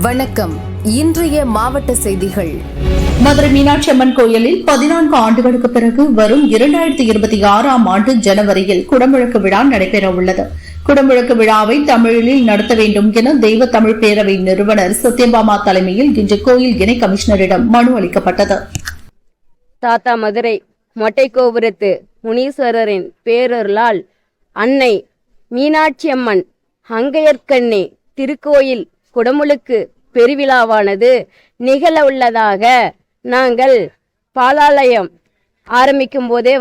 வணக்கம். இன்றைய மாவட்ட செய்திகள். மதுரை மீனாட்சி அம்மன் கோயிலில் 14 ஆண்டுகளுக்கு பிறகு வரும் 2026ஆம் ஆண்டு ஜனவரியில் குடமுழக்கு விழா நடைபெறவுள்ளது. குடமுழக்கு விழாவை தமிழில் நடத்த வேண்டும் என தெய்வ தமிழ் பேரவை நிறுவனர் சத்யபாமா தலைமையில் இன்று கோயில் இணை கமிஷனரிடம் மனு அளிக்கப்பட்டது. தாத்தா மதுரை மொட்டை கோபுரத்து முனீஸ்வரரின் பேரருளால் அன்னை மீனாட்சி அம்மன் அங்கையர்கண்ணி திருக்கோயில் குடமுழுக்கு பெருவிழாவானது நிகழ உள்ளதாக நாங்கள் பாலாலயம் ஆரம்பிக்கும் போதே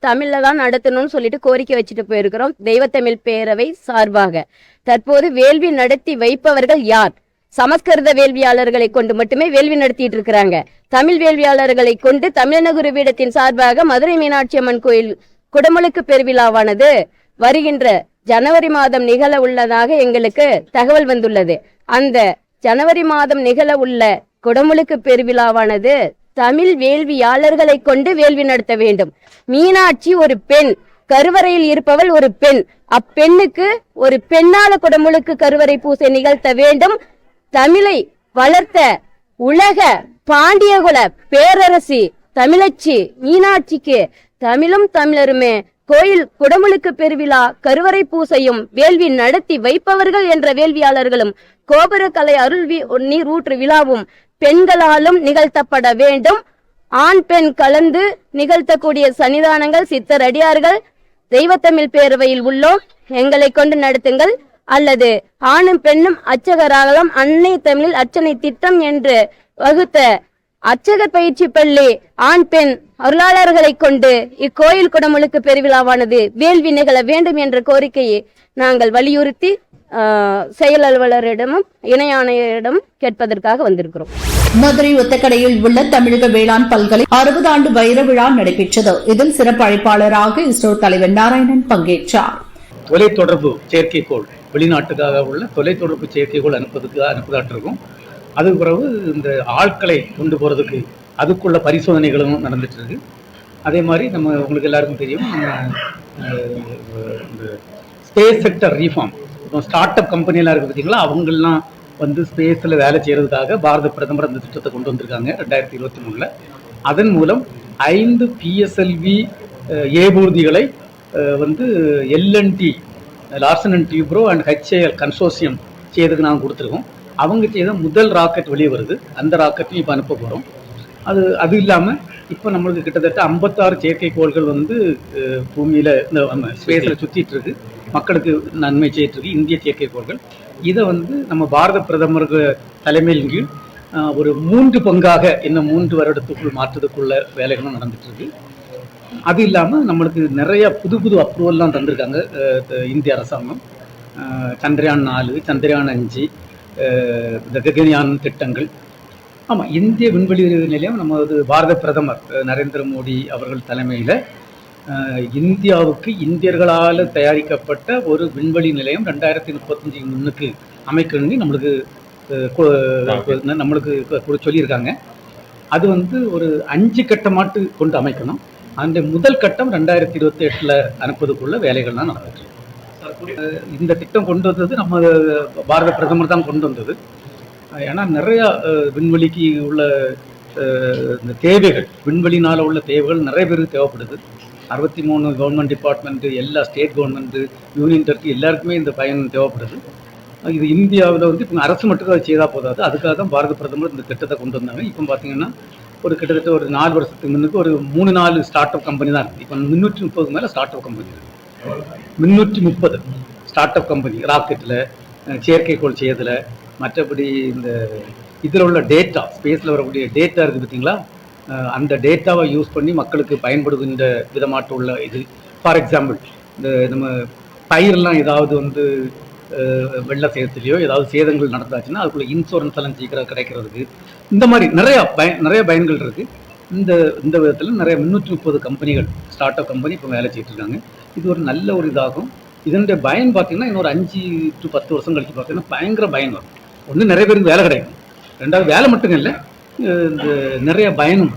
தமிழ்ல தான் நடத்தணும்னு சொல்லிட்டு கோரிக்கை வச்சுட்டு போயிருக்கிறோம் தெய்வத்தமிழ் பேரவை சார்பாக. தற்போது வேள்வி நடத்தி வைப்பவர்கள் யார்? சமஸ்கிருத வேள்வியாளர்களை கொண்டு மட்டுமே வேள்வி நடத்திட்டு இருக்கிறாங்க. தமிழ் வேள்வியாளர்களை கொண்டு தமிழனகுரு பீடத்தின் சார்பாக மதுரை மீனாட்சி அம்மன் கோயில் குடமுழுக்கு பெருவிழாவானது வருகின்ற ஜனவரி மாதம் நிகழ உள்ளதாக எங்களுக்கு தகவல் வந்துள்ளது. அந்த ஜனவரி மாதம் நிகழ உள்ள குடமுழுக்கு பெருவிழாவானது தமிழ் வேள்வியாளர்களை கொண்டு வேள்வி நடத்த வேண்டும். மீனாட்சி ஒரு பெண், கருவறையில் இருப்பவள் ஒரு பெண். அப்பெண்ணுக்கு ஒரு பெண்ணால குடமுழுக்கு கருவறை பூசை நிகழ்த்த வேண்டும். தமிழை வளர்த்த உலக பாண்டியகுல பேரரசி தமிழச்சி மீனாட்சிக்கு தமிழும் தமிழருமே கோயில் குடமுழுக்கு பெருவிழா கருவறை பூசையும் வேள்வி நடத்தி வைப்பவர்கள் என்ற வேள்வியாளர்களும் கோபுர கலை அருள் நீர் ஊற்று விழாவும் பெண்களாலும் நிகழ்த்தப்பட வேண்டும். ஆண் பெண் கலந்து நிகழ்த்தக்கூடிய சன்னிதானங்கள் சித்தர் அடியார்கள் தெய்வத்தமிழ் பேரவையில் உள்ளோம், எங்களை கொண்டு நடத்துங்கள். அல்லது ஆணும் பெண்ணும் அர்ச்சகராகலாம். அன்னை தமிழில் அர்ச்சனை திட்டம் என்று வகுத்த அர்ச்சகர் பயிற்சி பள்ளி ஆண் பெண் அருளாளர்களை கொண்டு இக்கோயில் குடமுழுக்கு பெருவிழாவானது வேள்வி நிகழ வேண்டும் என்ற கோரிக்கையை நாங்கள் வலியுறுத்தி செயல் அலுவலரிடமும் இணை ஆணையரிடம் கேட்பதற்காக வந்திருக்கிறோம். மதுரை ஒத்தக்கடையில் உள்ள தமிழக வேளாண் பல்கலை 60 ஆண்டு வைர விழா நடைபெற்றது. இதில் சிறப்பு அழைப்பாளராக இஸ்ரோ தலைவர் நாராயணன் பங்கேற்றார். தொலைத்தொடர்பு செயற்கைக்கோள், வெளிநாட்டுக்காக உள்ள தொலைத்தொடர்பு செயற்கைக்கோள் அனுப்புதாட்டு இருக்கும். அதுக்கு பிறகு இந்த ஆட்களை கொண்டு போகிறதுக்கு அதுக்குள்ள பரிசோதனைகளும் நடந்துட்டு இருக்கு. அதே மாதிரி நம்ம உங்களுக்கு எல்லாருக்கும் தெரியும், இந்த ஸ்பேஸ் செக்டர் ரீஃபார்ம், இப்போ ஸ்டார்ட் அப் கம்பெனியெல்லாம் இருக்குது பார்த்தீங்களா, அவங்கெல்லாம் ஸ்பேஸில் வேலை செய்கிறதுக்காக பாரத பிரதமர் அந்த திட்டத்தை கொண்டு வந்திருக்காங்க 2023. அதன் மூலம் 5 PSLV ஏபூர்திகளை LNT Larson and Toubro and HAL கன்சோர்சியம் செய்யறதுக்கு நாங்கள் கொடுத்துருக்கோம். அவங்க செய்த முதல் ராக்கெட் வெளியே வருது. அந்த ராக்கெட்டையும் இப்போ அனுப்ப போகிறோம். அது இல்லாமல் இப்போ நம்மளுக்கு கிட்டத்தட்ட 56 செயற்கைக்கோள்கள் பூமியில் இந்த ஸ்பேஸில் சுற்றிட்டு இருக்கு, மக்களுக்கு நன்மை செய்யிட்டு இருக்கு. இந்திய செயற்கைக்கோள்கள் இதை நம்ம பாரத பிரதமருக்கு தலைமையின் கீழ் ஒரு 3 பங்காக இன்னும் 3 வருடத்துக்குள் மாற்றுறதுக்குள்ள வேலைகளும் நடந்துட்டு இருக்கு. அது இல்லாமல் நம்மளுக்கு நிறைய புது அப்ரூவல்லாம் தந்திருக்காங்க இந்திய அரசாங்கம். சந்திரயான் 4, சந்திரயான் 5, இந்த ககன்யான் திட்டங்கள். ஆமாம், இந்திய விண்வெளி நிலையம் பாரத பிரதமர் நரேந்திர மோடி அவர்கள் தலைமையில் இந்தியாவுக்கு இந்தியர்களால் தயாரிக்கப்பட்ட ஒரு விண்வெளி நிலையம் 2035 முன்னுக்கு அமைக்கணும்னு நம்மளுக்கு சொல்லியிருக்காங்க. அது ஒரு 5 கட்டமாட்டு கொண்டு அமைக்கணும். அந்த முதல் கட்டம் 2028 அனுப்புவதுக்குள்ள வேலைகள் தான் நடந்துட்டு. இந்த திட்டம் கொண்டு வந்தது நம்ம பாரத பிரதமர் தான் கொண்டு வந்தது. ஏன்னா நிறையா விண்வெளிக்கு உள்ள இந்த தேவைகள், விண்வெளினால் உள்ள தேவைகள் நிறைய பேருக்கு தேவைப்படுது. 63 கவர்மெண்ட் டிபார்ட்மெண்ட்டு, எல்லா ஸ்டேட் கவர்மெண்ட்டு, யூனியன் டெரிட்டரி எல்லாருக்குமே இந்த பயன் தேவைப்படுது. இது இந்தியாவில் இப்போ அரசு மட்டும் அதை செய்தால் போதாது. அதுக்காக தான் பாரத பிரதமர் இந்த திட்டத்தை கொண்டு வந்தாங்க. இப்போ பார்த்தீங்கன்னா கிட்டத்தட்ட ஒரு 4 வருஷத்துக்கு முன்னுக்கு ஒரு 3-4 ஸ்டார்ட் அப் கம்பெனி தான் இருக்குது. இப்போ 330 மேலே ஸ்டார்ட் அப் கம்பெனி இருக்குது. 330 ஸ்டார்ட் அப் கம்பெனி ராக்கெட்டில், செயற்கைக்கோள் செய்யறதுல, மற்றபடி இந்த இதில் உள்ள டேட்டா, ஸ்பேஸில் வரக்கூடிய டேட்டா இருக்குது பார்த்தீங்களா, அந்த டேட்டாவை யூஸ் பண்ணி மக்களுக்கு பயன்படுகின்ற விதமாட்டு உள்ள இது. ஃபார் எக்ஸாம்பிள், இந்த நம்ம பயிரெல்லாம் ஏதாவது வெள்ள சேதத்துலையோ ஏதாவது சேதங்கள் நடந்தாச்சுன்னா அதுக்குள்ள இன்சூரன்ஸ் எல்லாம் சீக்கிரம் கிடைக்கிறதுக்கு இந்த மாதிரி நிறைய பயன்கள் இருக்குது. இந்த விதத்தில் நிறைய 330 கம்பெனிகள், ஸ்டார்ட் அப் கம்பெனி இப்போ வேலை செய்யிட்டு இருக்காங்க. இது ஒரு நல்ல ஒரு இதாகும். இதனுடைய பயன் பார்த்தீங்கன்னா இன்னொரு 5 to 10 வருஷம் கழிச்சு பார்த்தீங்கன்னா பயங்கர பயன் வரும். ஒன்று நிறைய பேருக்கு வேலை கிடைக்கும், ரெண்டாவது வேலை மட்டும் இல்லை, இந்த நிறைய பயனும்.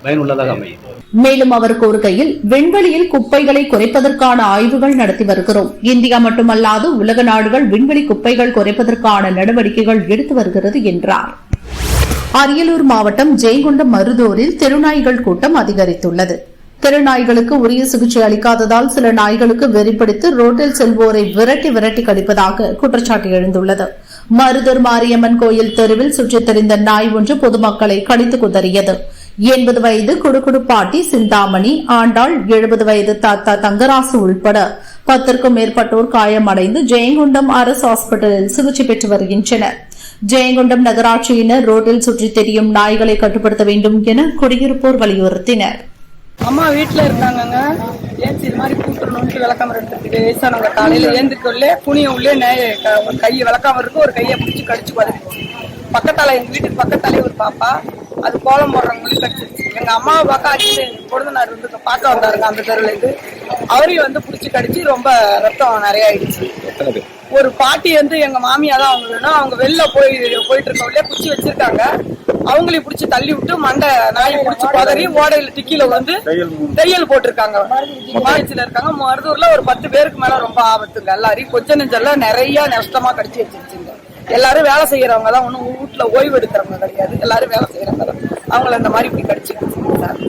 பயனுள்ளதாக அமையும். மேலும் அவர் கூறுகையில், விண்வெளியில் குப்பைகளை குறைப்பதற்கான ஆய்வுகள் நடத்தி வருகிறோம். இந்தியா மட்டுமல்லாது உலக நாடுகள் விண்வெளி குப்பைகள் குறைப்பதற்கான நடவடிக்கைகள் எடுத்து வருகிறது என்றார். அரியலூர் மாவட்டம் ஜெயங்கொண்டம் மருதூரில் தெருநாய்கள் கூட்டம் அதிகரித்துள்ளது. தெருநாய்களுக்கு உரிய சிகிச்சை அளிக்காததால் சில நாய்களுக்கு வெறிப்பிடித்து ரோட்டில் செல்வோரை விரட்டி கடிப்பதாக குற்றச்சாட்டு எழுந்துள்ளது. மருதூர் மாரியம்மன் கோயில் தெருவில் சுற்றித் திரிந்த நாய் ஒன்று பொதுமக்களை கடித்து குதறியது. 80 வயது குடுகுடு பாட்டி சிந்தாமணி, ஆண்டாள், 70 வயது தாத்தா தங்கராசு உள்பட 10க்கும் மேற்பட்டோர் காயமடைந்து ஜெயங்கொண்டம் அரசு ஹாஸ்பிட்டலில் சிகிச்சை பெற்று வருகின்றனர். ஜெயங்கொண்டம் நகராட்சியினர் ரோட்டில் சுற்றித் திரியும் நாய்களை கட்டுப்படுத்த வேண்டும் என குடியிருப்போர் வலியுறுத்தினர். அம்மா வீட்டுல இருக்காங்க, ஏன் இது மாதிரி கூட்டுறணும்னு விளக்காம எடுத்துக்கிட்டு வயசானவங்க காலையில ஏந்திரிக்கொள்ளே புனிய உள்ளே ஒரு கையை விளக்காம இருக்கு, ஒரு கையை பிடிச்சி கடிச்சு பதறிச்சு. பக்கத்தால எங்க வீட்டுக்கு பக்கத்தாலே ஒரு பாப்பா அது கோலம் போடுறவங்களையும் கடிச்சிருச்சு. எங்க அம்மாவை பார்க்க அடிச்சு பொழுதுனார் வந்து பார்க்க வந்தாருங்க அந்த தெருவுல இருந்து. அவரையும் பிடிச்சி கடிச்சு ரொம்ப ரத்தம் நிறைய ஆயிடுச்சு. ஒரு பாட்டி எங்க மாமியா தான் அவங்க வேணும், அவங்க வெளில போயிட்டு இருக்கவங்களே குச்சி வச்சிருக்காங்க. அவங்களையும் பிடிச்சி தள்ளி விட்டு மண்டை நாயை பிடிச்சி பதறி ஓடையில டிக்கில தையல் போட்டிருக்காங்க. மாயத்துல இருக்காங்க. மருதூர்ல ஒரு 10 பேருக்கு மேல ரொம்ப ஆபத்துங்க. எல்லாரையும் கொஞ்ச நெஞ்செல்லாம் நிறைய நஷ்டமா கடிச்சு வச்சிருச்சுங்க. எல்லாரும் வேலை செய்யறவங்க தான், ஒன்னும் வீட்டுல ஓய்வு எடுக்கிறவங்க கிடையாது. எல்லாரும் வேலை செய்யறவங்க தான். அவங்கள இந்த மாதிரி இப்படி கடிச்சு சார்.